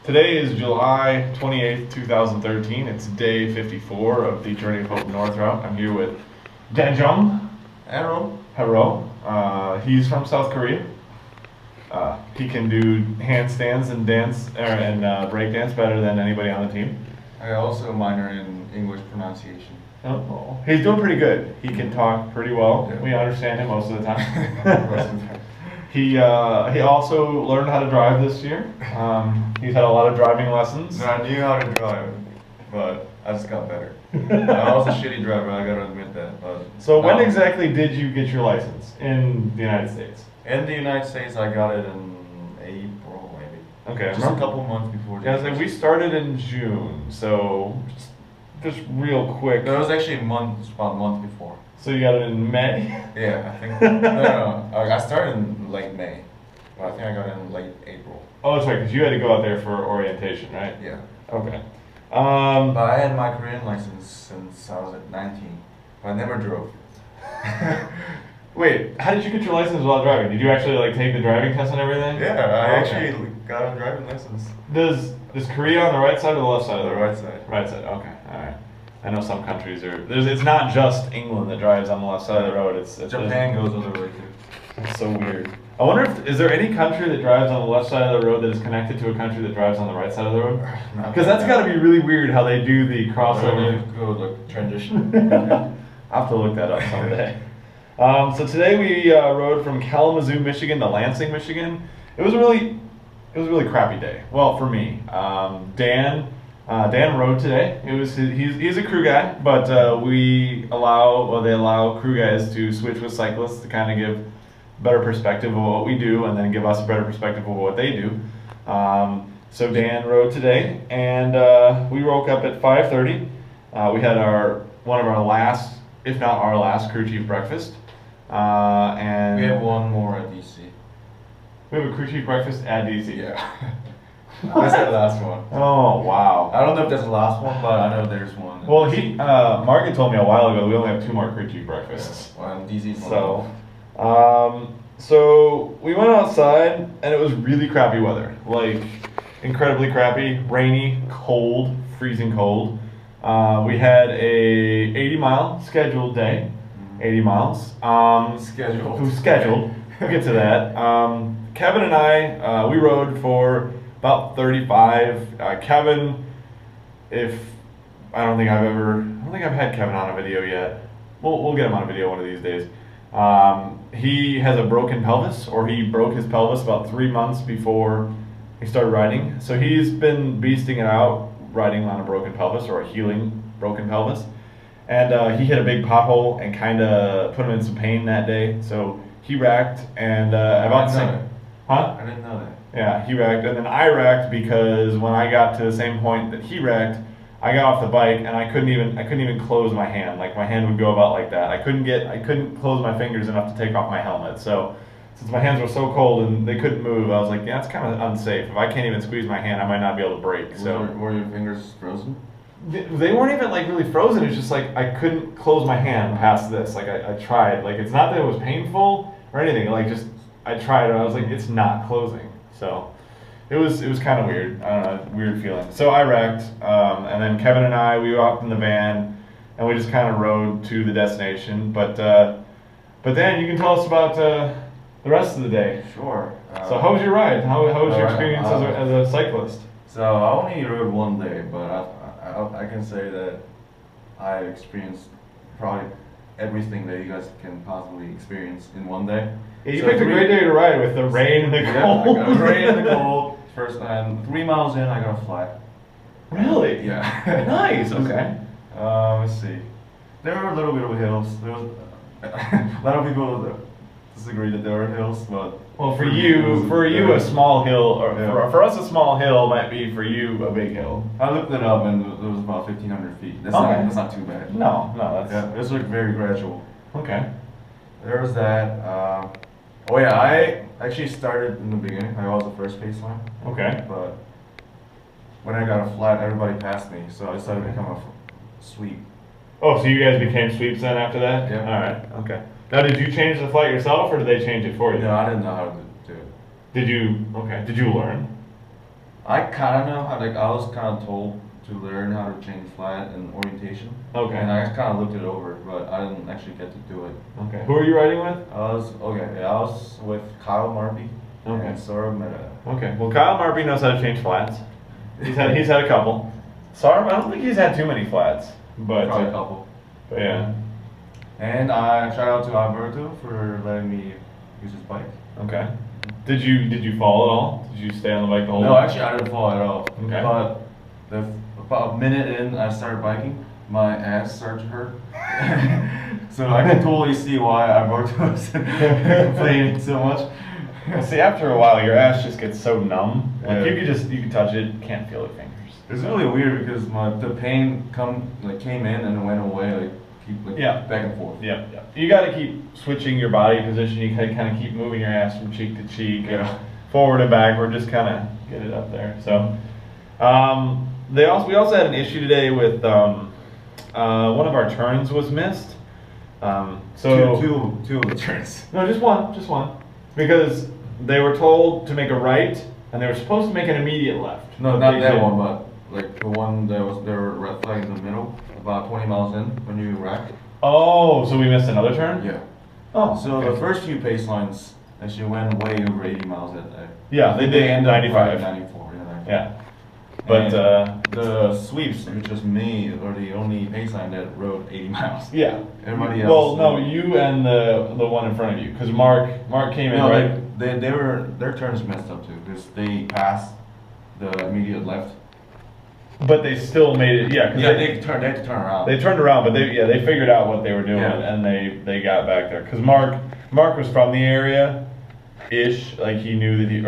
Today is July 28th, 2013. It's day 54 of the Journey of Hope North route. I'm here with Danjong Hero. He's from South Korea. He can do handstands and dance and break dance better than anybody on the team. I also minor in English pronunciation. Oh, he's doing pretty good. He can talk pretty well. Yeah. We understand him most of the time. He also learned how to drive this year. He's had a lot of driving lessons. No, I knew how to drive, but I just got better. I was a shitty driver, I gotta admit that. So when exactly did you get your license in the United States? In the United States, I got it in April, maybe. Okay. Just a couple months before. Yeah, I was like, we started in June, so just real quick. No, it was actually about a month before. So you got it in May? Yeah, I think. No, I started in late May. But I think I got it in late April. Oh, that's right, because you had to go out there for orientation, right? Yeah. Okay. But I had my Korean license since I was at 19. But I never drove. Wait, how did you get your license without driving? Did you actually like take the driving test and everything? Yeah, I actually got a driving license. Does Korea on the right side or the left side of the road? Right side. Right side. Okay. All right. I know some countries are. It's not just England that drives on the left side of the road. It's Japan goes on the right too. It's so weird. I wonder if is there any country that drives on the left side of the road that is connected to a country that drives on the right side of the road? Because that's got to be really weird how they do the crossover. Go like transition. I'll have to look that up someday. So today we rode from Kalamazoo, Michigan to Lansing, Michigan. It was a really crappy day. Well, for me, Dan rode today. He's a crew guy, but they allow crew guys to switch with cyclists to kind of give better perspective of what we do, and then give us a better perspective of what they do. So Dan rode today, and we woke up at 5:30. We had one of our last, if not our last, crew chief breakfast. And we have one more at DC. We have a crew chief breakfast at DC. Yeah. That's the last one. Oh, wow. I don't know if that's the last one, but I know there's one. Well, Margaret told me a while ago we only have 2 more crew chief breakfasts. Yeah. Well, DC's so we went outside and it was really crappy weather. Like, incredibly crappy, rainy, cold, freezing cold. We had a 80-mile scheduled day. 80 miles. Scheduled. Who's scheduled. We'll get to that. Kevin and I, we rode for about 35. Kevin, I don't think I've had Kevin on a video yet. We'll get him on a video one of these days. He has a broken pelvis, or he broke his pelvis about 3 months before he started riding. So he's been beasting it out, riding on a broken pelvis or a healing broken pelvis. And he hit a big pothole and kind of put him in some pain that day. So he racked, and I didn't know that. Yeah, he racked, and then I racked because when I got to the same point that he racked, I got off the bike and I couldn't even close my hand. Like, my hand would go about like that. I couldn't close my fingers enough to take off my helmet. So since my hands were so cold and they couldn't move, I was like, yeah, it's kind of unsafe. If I can't even squeeze my hand, I might not be able to break. So were your fingers frozen? They weren't even like really frozen. It's just like I couldn't close my hand past this. Like I tried. Like, it's not that it was painful or anything. Like, just I tried and I was like, it's not closing. So it was kind of weird. I don't know, weird feeling. So I wrecked, and then Kevin and I, we walked in the van and we just kind of rode to the destination. But then you can tell us about the rest of the day. Sure. So how was your ride? How was your experience as a cyclist? So I only rode one day, but I can say that I experienced probably everything that you guys can possibly experience in one day. Yeah, you picked a great day to ride with the rain and the cold. Yeah, I got rain and the cold. First time, 3 miles in, I got a flat. Really? Yeah. Nice. Okay. Let's see. There were a little bit of hills. There was a lot of people disagree that there were hills, but well, for you, a small hill, or for us, a small hill might be for you a big hill. I looked it up, and it was about 1,500 feet. That's not too bad. No, that's it's like very gradual. Okay. There was that. Oh yeah, I actually started in the beginning. I was the first baseline. Okay. But when I got a flat, everybody passed me, so I decided to become a sweep. Oh, so you guys became sweeps then after that? Yeah. All right. Okay. Now, did you change the flight yourself, or did they change it for you? No, I didn't know how to do it. Did you? Okay. Did you learn? I kind of know how, like, I was kind of told to learn how to change flat and orientation. Okay. And I kind of looked it over, but I didn't actually get to do it. Okay. Who are you riding with? I was with Kyle Marby Okay. and Sora Meta. Okay. Well, Kyle Marby knows how to change flats. He's had a couple. Sarv, I don't think he's had too many flats, but Probably a couple. But yeah. And I shout out to Alberto for letting me use his bike. Okay. Did you fall at all? Did you stay on the bike the whole No, time? actually I didn't fall at all. Okay. But about a minute in, I started biking. My ass started to hurt. So I can totally see why Alberto was complaining so much. Well, see, after a while, your ass just gets so numb. Like Yeah. you can touch it, can't feel your fingers. It's really weird because the pain came in and it went away Yeah. back and forth. Yeah, yeah. You got to keep switching your body position. You kind of keep moving your ass from cheek to cheek, Yeah. forward and backward, just kind of get it up there. So, we also had an issue today with one of our turns was missed. Two of the turns. No, just one, because they were told to make a right and they were supposed to make an immediate left. No, not They that didn't. one, but like the one that was there were red flag in the middle, about 20 miles in when you wrecked. Oh, so we missed another turn? Yeah. Oh, So okay. the first few pace lines actually went way over 80 miles that day. Yeah, they did ended up 95. 94. Yeah. 94. Yeah. But And the sweeps, which was me, are the only pace line that rode 80 miles. yeah. Everybody Well, else. no, you and the one in front of you, because Mark came in No, right. they were their turns messed up too because they passed the immediate left. But they still made it. Yeah. 'Cause Yeah, they had to turn around. They turned around, but they figured out what they were doing, Yeah. and they got back there. Because Mark was from the area, ish. Like he knew that he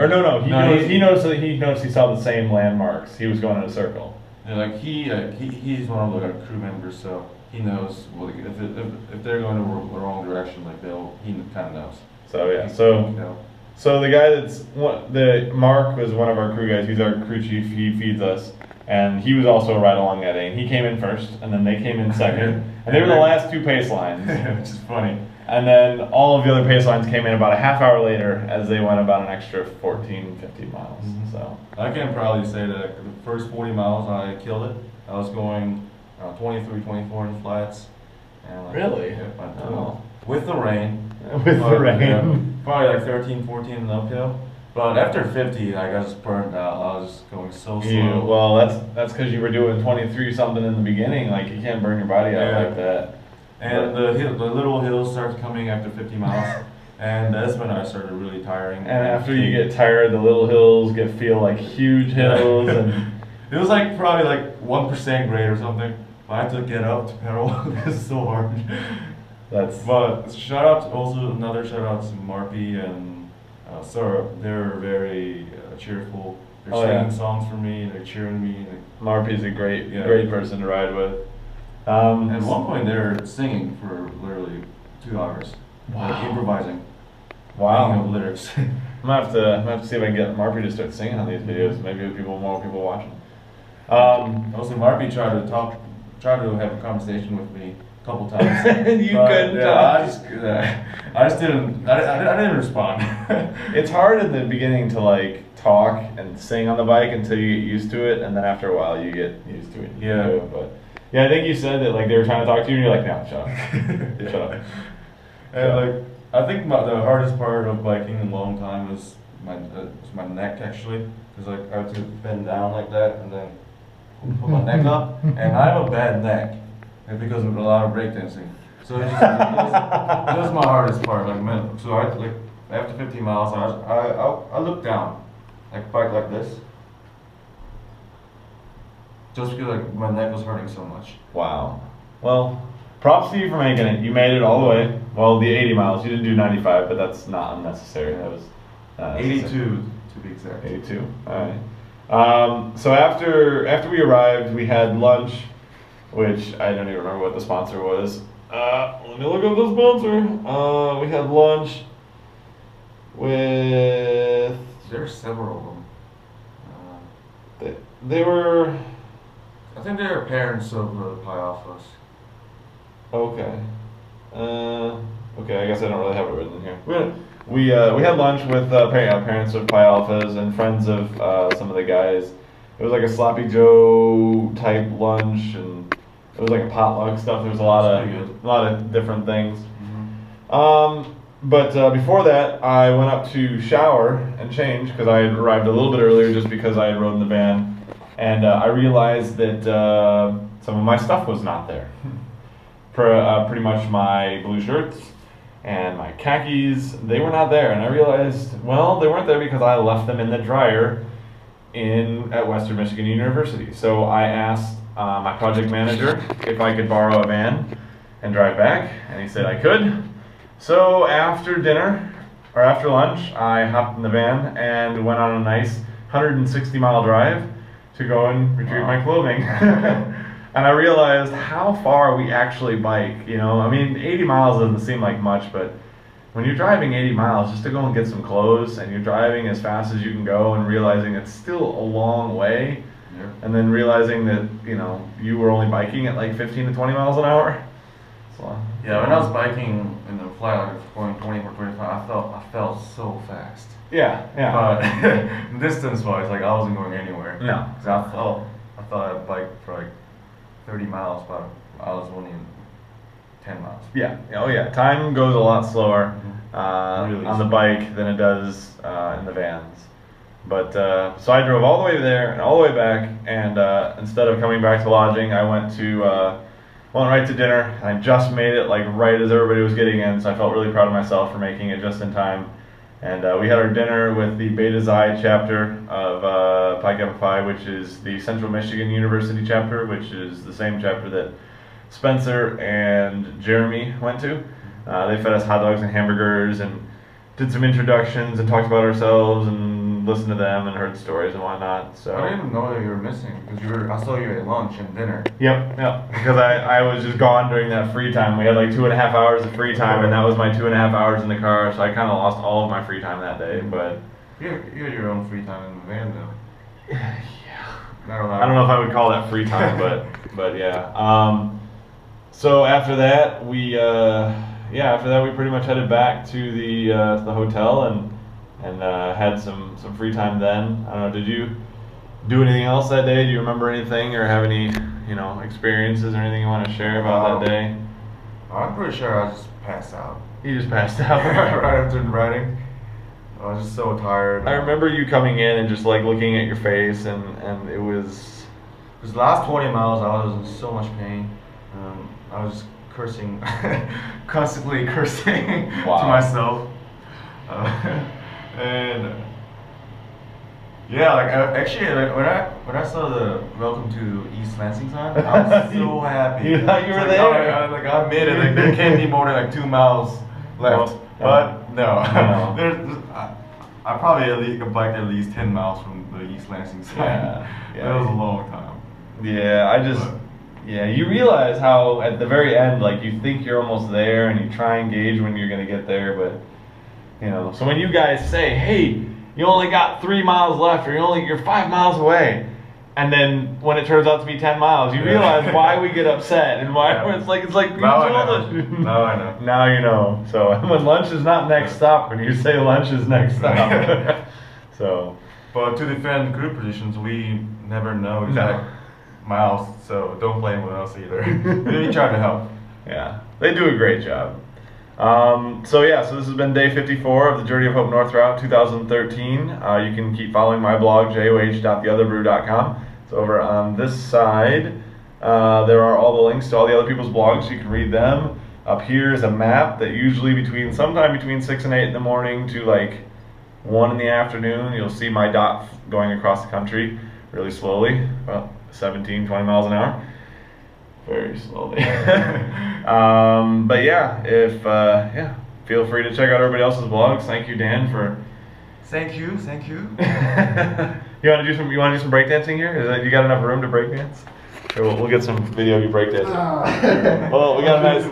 noticed he saw the same landmarks. He was going in a circle. Yeah, like he's one of the crew members, so he knows if they're going the wrong direction, like he kind of knows. So yeah. You know. So the guy Mark was one of our crew guys. He's our crew chief. He feeds us, and he was also right along that day. And he came in first, and then they came in second, and they were the last two pace lines. Which is funny. And then all of the other pace lines came in about a half hour later as they went about an extra 14, 15 miles. Mhm. So I can probably say that the first 40 miles I killed it. I was going 23, 24 in flats. And Really? Yeah, Oh. with the rain. with the rain. Yeah, probably like 13, 14 in uphill. But after 50, I got just burned out. I was just going so slow. Well, that's because you were doing 23 something in the beginning. Like you can't burn your body out Yeah. like that. And the little hills started coming after 50 miles. And that's when I started really tiring. And after you get tired, the little hills feel like huge hills. And it was like probably like 1% grade or something. I had to get up to pedal. It's so hard. that's But another shout out to Marpy and Sarah. They're very cheerful. They're Oh, singing yeah. songs for me. They're cheering me. Marpy's a great Yeah. person to ride with. At one point, they're singing for literally 2 hours. Wow. Like improvising. Wow. Making up lyrics. I'm gonna have to see if I can get Marpy to start singing on these videos. Maybe more people watching. Also, Marpy tried to have a conversation with me a couple times. You couldn't yeah, talk. I just didn't. I didn't respond. It's hard in the beginning to like talk and sing on the bike until you get used to it, and then after a while you get used to it. You Yeah. can do it, but yeah, I think you said that like they were trying to talk to you, and you're like, no, shut up, Yeah. shut up. And like, I think the hardest part of biking in a long time is my neck actually, because like I have to bend down like that and then put my neck up, and I have a bad neck, and because of a lot of breakdancing. So that's my hardest part. Like, man, so I like after 50 miles, I look down, like bike like this, just because like my neck was hurting so much. Wow. Well, props to you for making it. You made it all the way. Well, the 80 miles. You didn't do 95, but that's not unnecessary. That was not necessary. 82 to be exact. 82. All right. So after we arrived, we had lunch, which I don't even remember what the sponsor was. Let me look up the sponsor. We had lunch with. There are several of them. They were I think they are parents of Pi Alphas. okay. Okay, I guess I don't really have it written here. we had lunch with parents of Pi Alphas and friends of some of the guys. It was like a sloppy Joe type lunch, and it was like a potluck stuff. There was a lot of different things. But before that, I went up to shower and change because I had arrived a little bit earlier just because I had rode in the van, and I realized that some of my stuff was not there. Pretty much my blue shirts and my khakis, they were not there, and I realized, well, they weren't there because I left them in the dryer at Western Michigan University. So I asked my project manager if I could borrow a van and drive back, and he said I could. So after dinner, or after lunch, I hopped in the van and went on a nice 160-mile drive to go and retrieve my clothing. And I realized how far we actually bike, you know. I mean, 80 miles doesn't seem like much, but when you're driving 80 miles just to go and get some clothes, and you're driving as fast as you can go and realizing it's still a long way, and then realizing that, you know, you were only biking at like 15 to 20 miles an hour. So, yeah, when I was biking in the flat, like going 20 or 25, I felt so fast. Yeah. But distance-wise, like I wasn't going anywhere. No. Because I thought I biked for like 30 miles, but I was only 10 miles. Yeah. Oh yeah. Time goes a lot slower Really on the bike than it does in the vans. But so I drove all the way there and all the way back, and instead of coming back to lodging, I went right to dinner. I just made it like right as everybody was getting in, so I felt really proud of myself for making it just in time. And we had our dinner with the Beta Xi chapter of Pi Kappa Phi, which is the Central Michigan University chapter, which is the same chapter that Spencer and Jeremy went to. They fed us hot dogs and hamburgers and did some introductions and talked about ourselves and listened to them and heard stories and whatnot. So I didn't know that you were missing because I saw you at lunch and dinner. Yep. Because I was just gone during that free time. We had like 2.5 hours of free time, and that was my 2.5 hours in the car. So I kind of lost all of my free time that day. But you had your own free time in the van, though. Yeah. I don't know if I would call that free time, but yeah. So after that, we pretty much headed back to the hotel and had some free time then. I don't know, did you do anything else that day? Do you remember anything or have any, experiences or anything you want to share about that day? I'm pretty sure I just passed out. You just passed out? Right after riding. I was just so tired. I remember you coming in and just like looking at your face, and it was... Because the last 20 miles I was in so much pain. I was just cursing, constantly cursing to myself. And yeah, when I saw the "Welcome to East Lansing" sign, I was so happy. You thought you were there? I made it. Like, there can't be more than like 2 miles left. But no, I probably biked at least 10 miles from the East Lansing sign. Yeah, that was a long time. Yeah, you realize how at the very end, like you think you're almost there, and you try and gauge when you're gonna get there, but. So when you guys say, hey, you only got 3 miles left, or you're 5 miles away, and then when it turns out to be 10 miles, you realize why we get upset and why it's like you told us. Now I know. Now you know. So when lunch is not next stop, when you say lunch is next stop. So. But to defend group positions, we never know exact miles, so don't blame on us either. We try to help. Yeah, they do a great job. So this has been day 54 of the Journey of Hope North Route 2013. You can keep following my blog, joh.theotherbrew.com. It's over on this side. There are all the links to all the other people's blogs, so you can read them. Up here is a map that usually sometime between 6 and 8 in the morning to like 1 in the afternoon, you'll see my dot going across the country really slowly, about 17, 20 miles an hour. Very slowly. But yeah, feel free to check out everybody else's blogs. Thank you, Dan, for. Thank you. You want to do some breakdancing here? You got enough room to breakdance? We'll get some video of you breakdancing. Well, we got a nice.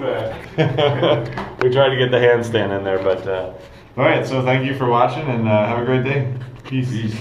We tried to get the handstand in there, but all right. So thank you for watching, and have a great day. Peace.